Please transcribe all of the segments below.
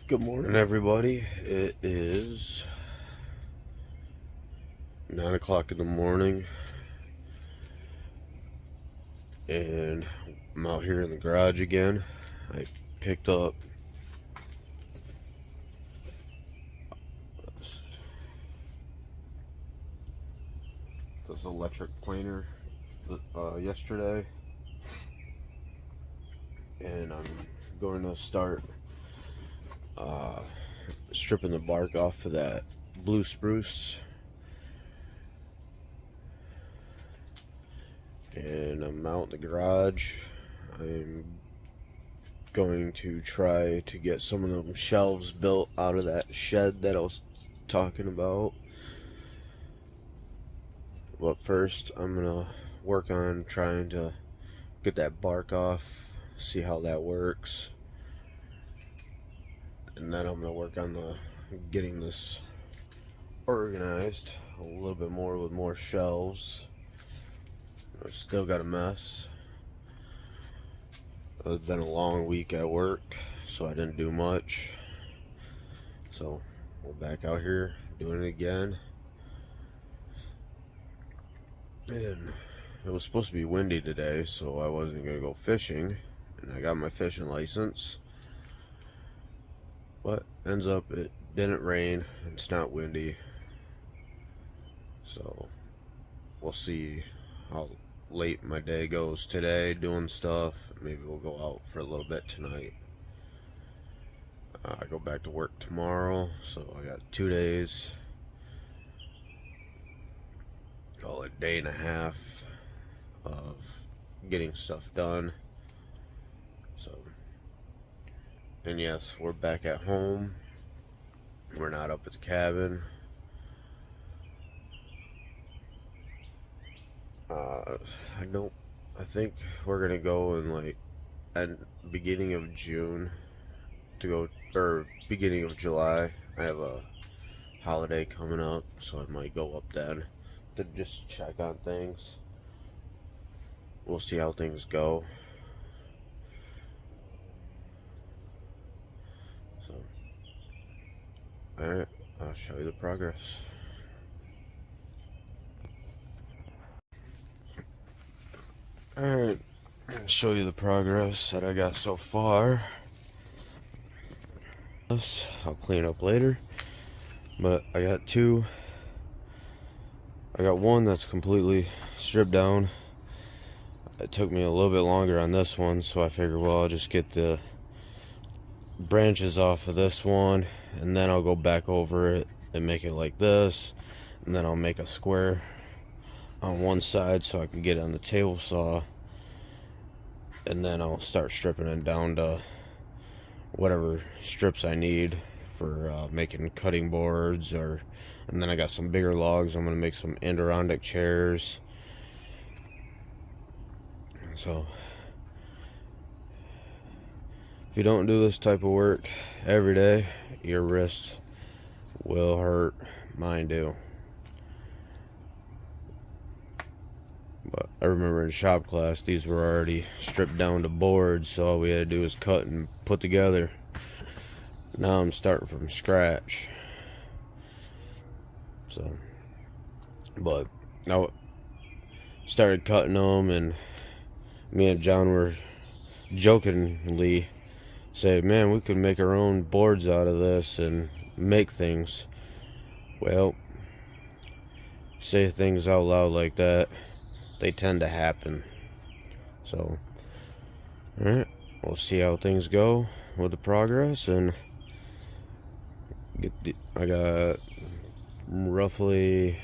Good morning, everybody. It is 9 o'clock in the morning, and I'm out here in the garage again. I picked up this electric planer yesterday, and I'm going to start stripping the bark off of that blue spruce. And I'm out in the garage. I'm going to try to get some of them shelves built out of that shed that I was talking about. But first, I'm gonna work on trying to get that bark off, see how that works, and then I'm gonna work on getting this organized a little bit more with more shelves. I've still got a mess. It's been a long week at work, so I didn't do much. So we're back out here doing it again. And it was supposed to be windy today, so I wasn't gonna go fishing. And I got my fishing license. But ends up it didn't rain, it's not windy. So we'll see how late my day goes today doing stuff. Maybe we'll go out for a little bit tonight. I go back to work tomorrow, so I got 2 days, call it a day and a half of getting stuff done. So, and yes, we're back at home. We're not up at the cabin. I think we're gonna go in like at beginning of June to go, or beginning of July. I have a holiday coming up, so I might go up then to just check on things. We'll see how things go. So, alright, I'll show you the progress. Alright, I'll show you the progress that I got so far. I'll clean up later, but I got one that's completely stripped down. It took me a little bit longer on this one, so I figured, well, I'll just get the branches off of this one, and then I'll go back over it and make it like this, and then I'll make a square on one side so I can get it on the table saw, and then I'll start stripping it down to whatever strips I need for making cutting boards, and then I got some bigger logs. I'm gonna make some Adirondack chairs. So if you don't do this type of work every day, your wrists will hurt. Mine do. But I remember in shop class, these were already stripped down to boards, so all we had to do was cut and put together. Now I'm starting from scratch. So, but I started cutting them, and me and John were jokingly say, man, we could make our own boards out of this and make things. Well, say things out loud like that, they tend to happen. So, alright, we'll see how things go with the progress, and I got roughly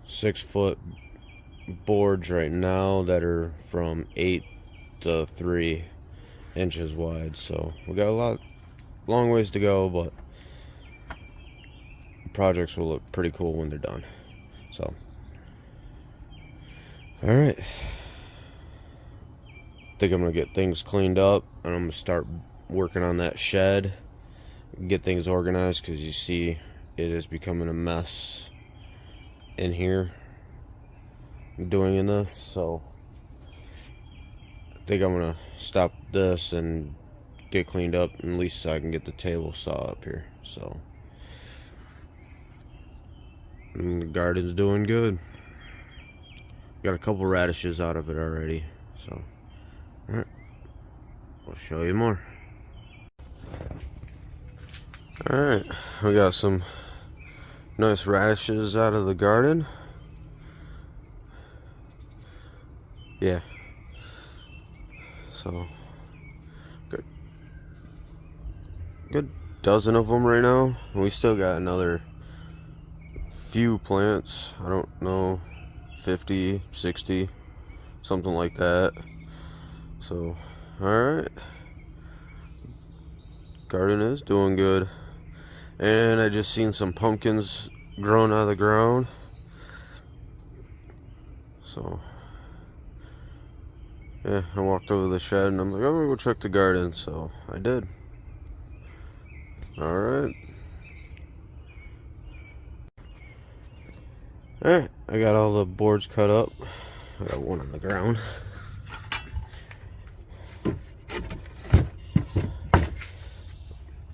6-foot boards right now that are from 8 to 3 inches wide. So we got a long ways to go, but projects will look pretty cool when they're done. So, alright, think I'm gonna get things cleaned up, and I'm gonna start working on that shed, get things organized, because you see it is becoming a mess in here doing in this. So I think I'm gonna stop this and get cleaned up, and at least so I can get the table saw up here. So, and the garden's doing good. Got a couple radishes out of it already. So, alright, I'll show you more. Alright, we got some nice radishes out of the garden. Yeah. So, good dozen of them right now. We still got another few plants. I don't know, 50, 60, something like that. So, alright. Garden is doing good. And I just seen some pumpkins growing out of the ground. So, yeah, I walked over to the shed and I'm like, I'm gonna go check the garden. So, I did. Alright. Alright, I got all the boards cut up. I got one on the ground.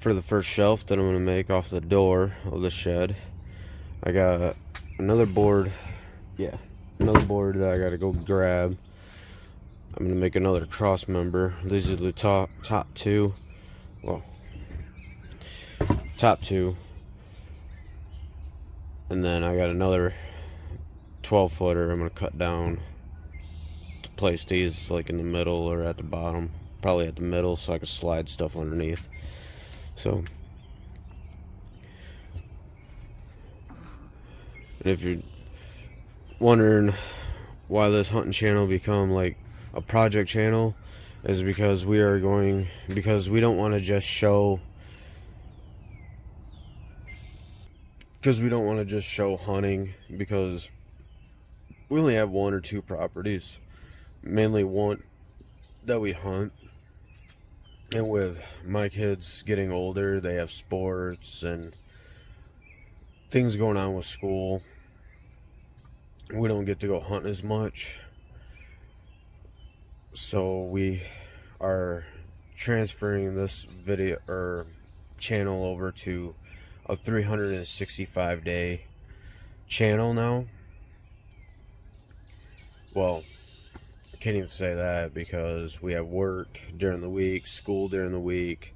For the first shelf that I'm going to make off the door of the shed, I got another board. Yeah, another board that I got to go grab. I'm going to make another cross member. These are the top two. Well, top two. And then I got another 12 footer I'm going to cut down to place these like in the middle or at the bottom. Probably at the middle so I can slide stuff underneath. So, if you're wondering why this hunting channel become like a project channel, is because we don't want to just show hunting, because we only have 1 or 2 properties, mainly one that we hunt. And with my kids getting older, they have sports and things going on with school. We don't get to go hunt as much. So we are transferring this video or channel over to a 365-day channel now. Well, can't even say that because we have work during the week, school during the week.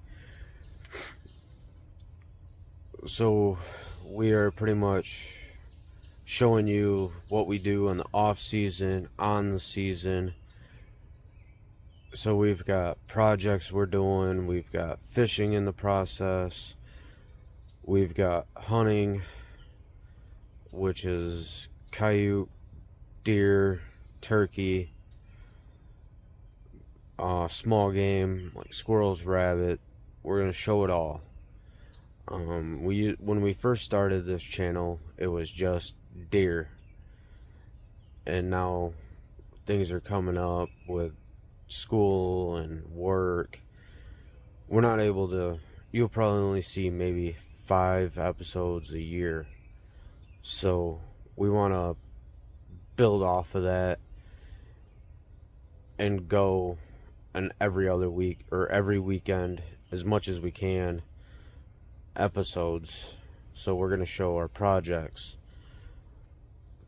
So we are pretty much showing you what we do in the off season, on the season. So we've got projects we're doing, we've got fishing in the process, we've got hunting, which is coyote, deer, turkey, small game like squirrels, rabbit. We're gonna show it all. When we first started this channel, it was just deer, and now things are coming up with school and work. We're not able to. You'll probably only see maybe 5 episodes a year. So we want to build off of that and go an every other week or every weekend, as much as we can, episodes. So we're going to show our projects,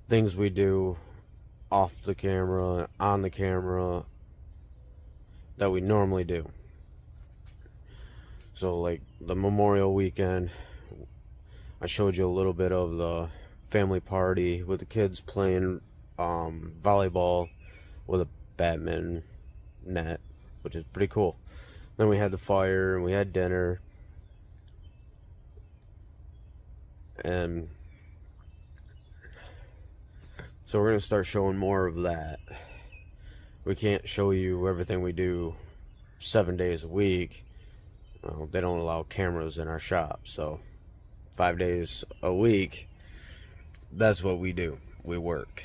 things we do off the camera, on the camera, that we normally do. So like the Memorial weekend, I showed you a little bit of the family party with the kids playing volleyball with a badminton net, which is pretty cool. Then we had the fire and we had dinner, and so we're going to start showing more of that. We can't show you everything we do 7 days a week. Well, they don't allow cameras in our shop, so 5 days a week, that's what we do. We work.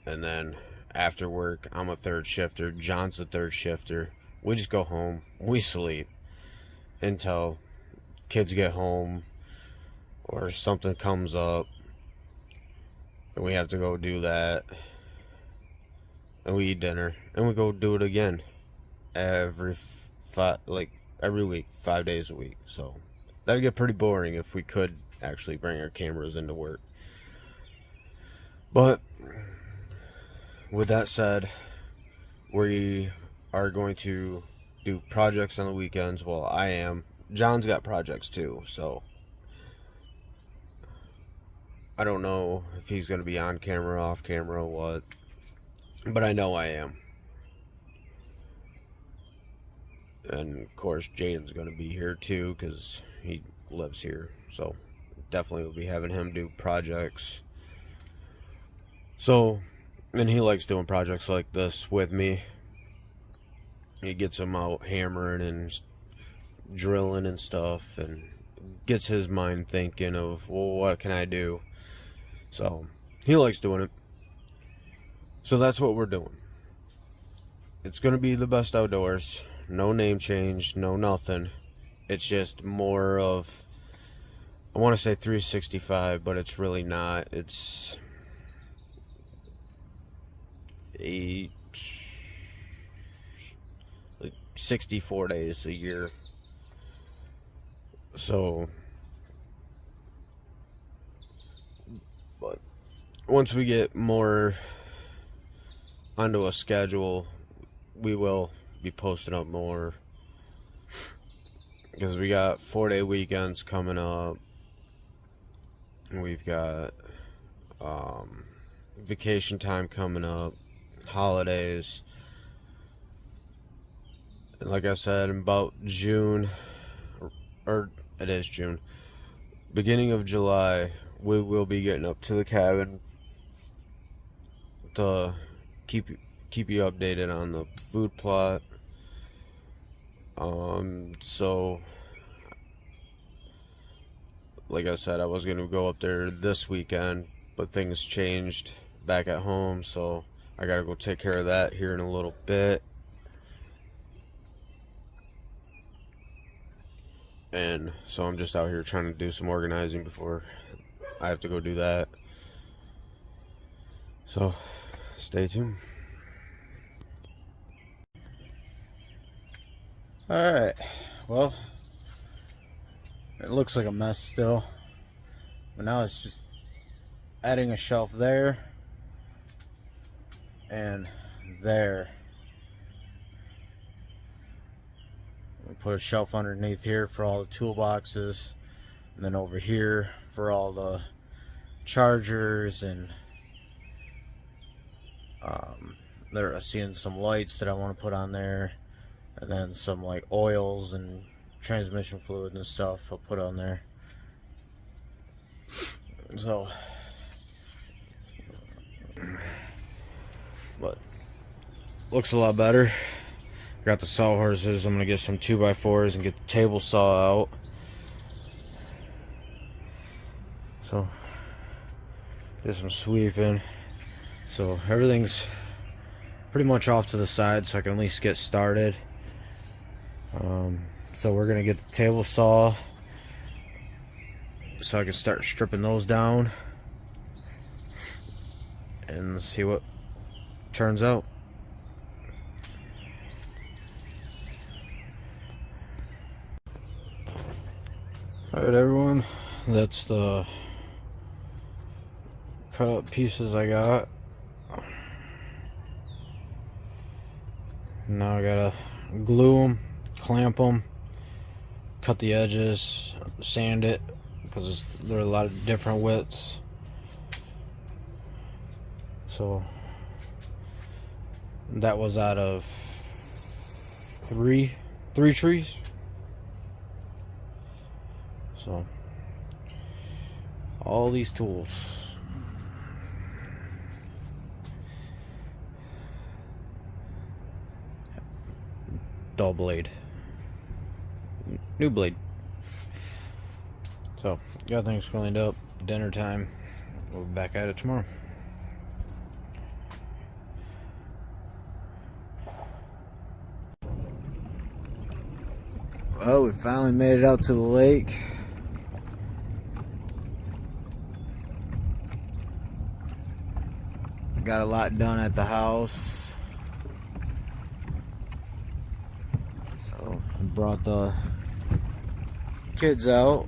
And then after work, I'm a third shifter, John's a third shifter. We just go home, we sleep until kids get home or something comes up and we have to go do that, and we eat dinner and we go do it again. every every week, 5 days a week. So that'd get pretty boring if we could actually bring our cameras into work. But with that said, we are going to do projects on the weekends. Well, I am. John's got projects too, so I don't know if he's going to be on camera, off camera, what, but I know I am. And of course Jaden's going to be here too because he lives here, so definitely will be having him do projects. So, and he likes doing projects like this with me. He gets him out hammering and drilling and stuff, and gets his mind thinking of, well, what can I do? So he likes doing it. So that's what we're doing. It's going to be the best outdoors. No name change, no nothing. It's just more of, I want to say 365, but it's really not. It's 64 days a year. So, but once we get more onto a schedule, we will be posting up more, because we got 4-day weekends coming up. We've got vacation time coming up, holidays, and like I said, in about June, or it is June, beginning of July, we will be getting up to the cabin to keep you updated on the food plot. So like I said, I was gonna go up there this weekend, but things changed back at home, so I gotta go take care of that here in a little bit. And so I'm just out here trying to do some organizing before I have to go do that. So stay tuned. Alright, well, it looks like a mess still, but now it's just adding a shelf there and there. We put a shelf underneath here for all the toolboxes, and then over here for all the chargers, and there I'm seeing some lights that I want to put on there, and then some like oils and transmission fluid and stuff I'll put on there. So, but looks a lot better. Got the sawhorses. I'm gonna get some 2x4s and get the table saw out. So get some sweeping. So everything's pretty much off to the side, so I can at least get started. So we're gonna get the table saw so I can start stripping those down and see what turns out. Alright everyone, that's the cut up pieces I got. Now I gotta glue them, clamp them, cut the edges, sand it, because there are a lot of different widths. So that was out of three trees. So all these tools. Dull blade. New blade. So, got things cleaned up. Dinner time. We'll be back at it tomorrow. Well, we finally made it out to the lake. Got a lot done at the house. and brought the kids out.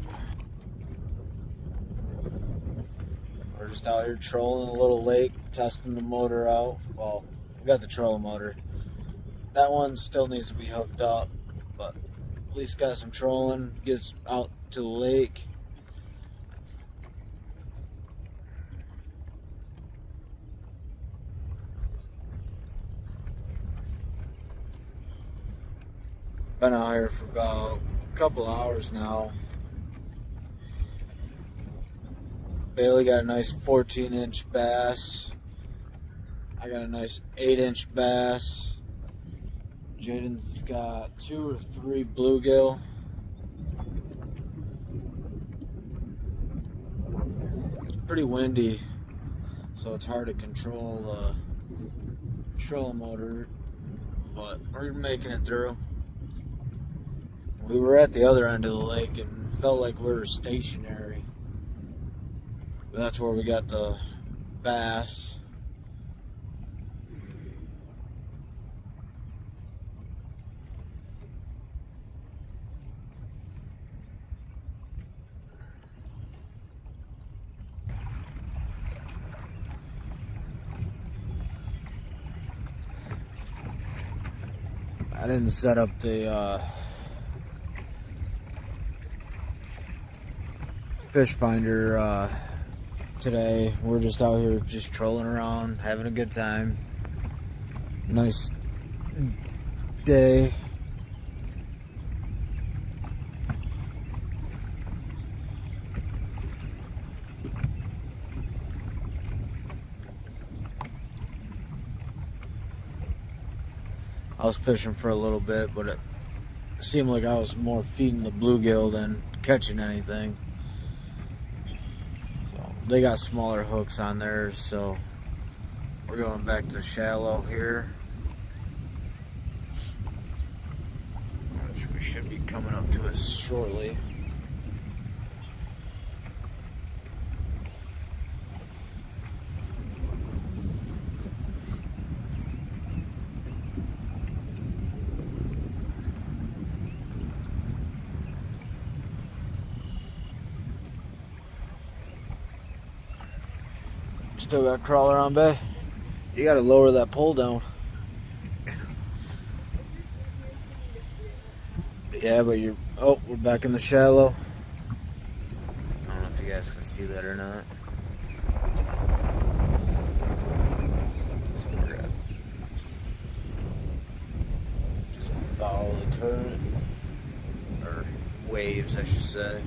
We're just out here trolling a little lake, testing the motor out. Well, we got the trolling motor. That one still needs to be hooked up, but at least got some trolling, gets out to the lake. Been out here for about a couple hours now. Bailey got a nice 14-inch bass. I got a nice 8-inch bass. Jaden's got 2 or 3 bluegill. It's pretty windy, so it's hard to control the trolling motor, but we're making it through. We were at the other end of the lake and felt like we were stationary. That's where we got the bass. I didn't set up the fish finder today. We're just out here just trolling around, having a good time. Nice day. I was fishing for a little bit, but it seemed like I was more feeding the bluegill than catching anything. So they got smaller hooks on theirs, so we're going back to shallow here. Which we should be coming up to it shortly. Still got crawler on bay. You gotta lower that pole down. Yeah, but you're... Oh, we're back in the shallow. I don't know if you guys can see that or not. So we're gonna just follow the current. Or waves, I should say.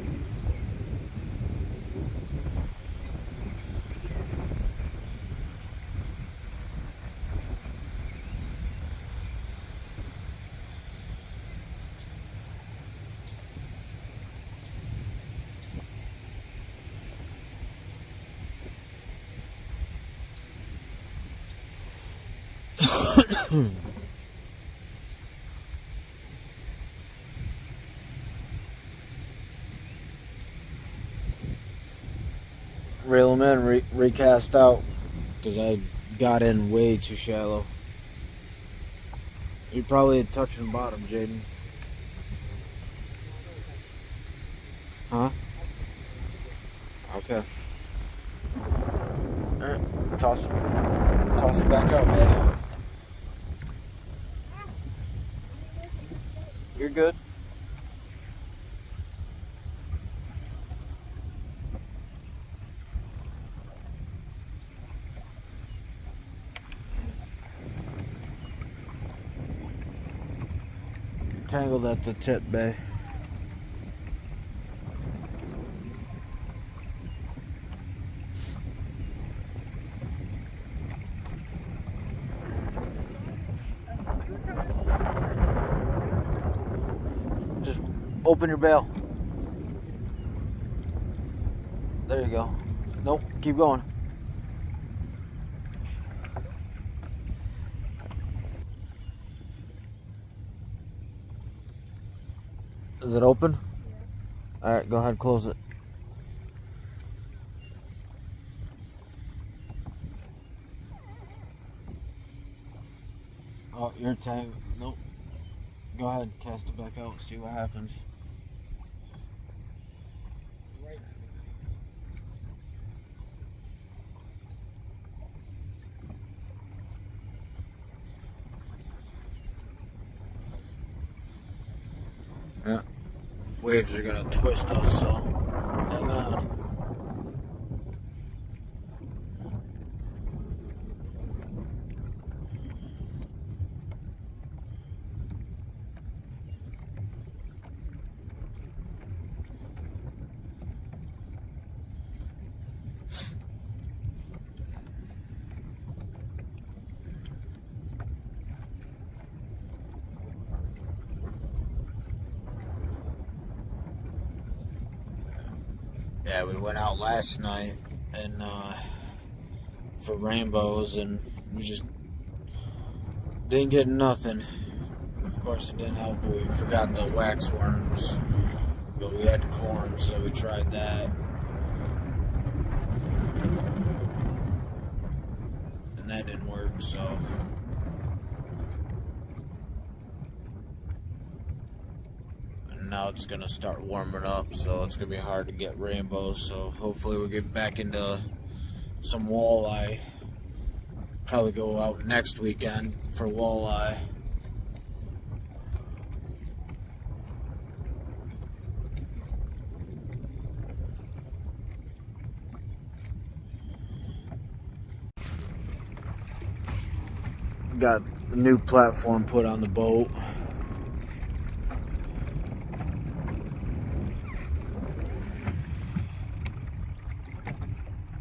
Reel them in, recast out, because I got in way too shallow. You're probably touching the bottom, Jaden. Huh? Okay. Alright, toss it back out, man. You're good. Tangled at the tip, bae. Just open your bail. There you go. Nope, keep going. Is it open? Alright, go ahead, close it. Oh, you're tangled. Nope. Go ahead and cast it back out, see what happens. Yeah, waves are gonna twist us, so hang on. Yeah, we went out last night and for rainbows, and we just didn't get nothing. Of course, it didn't help, but we forgot the wax worms. But we had corn, so we tried that. And that didn't work, so. And now it's gonna start warming up, so it's gonna be hard to get rainbows. So hopefully we'll get back into some walleye. Probably go out next weekend for walleye. Got a new platform put on the boat.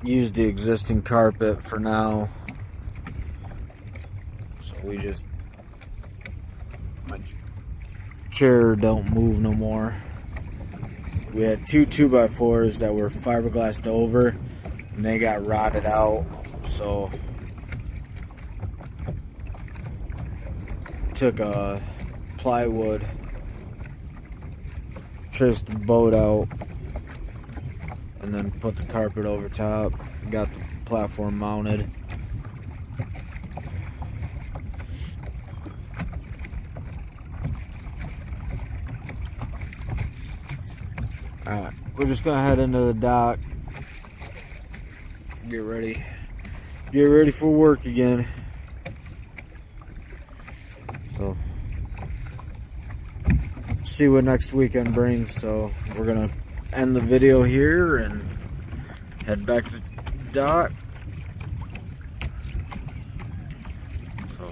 Use the existing carpet for now. So we just, my chair don't move no more. We had two 2x4s that were fiberglassed over and they got rotted out, so took a plywood, traced the boat out, and then put the carpet over top. Got the platform mounted. Alright, we're just gonna head into the dock. Get ready. Get ready for work again. So, see what next weekend brings. So, we're gonna end the video here and head back to the dock. So,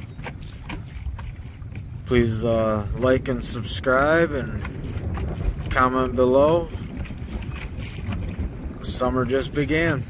please like and subscribe and comment below. Summer just began.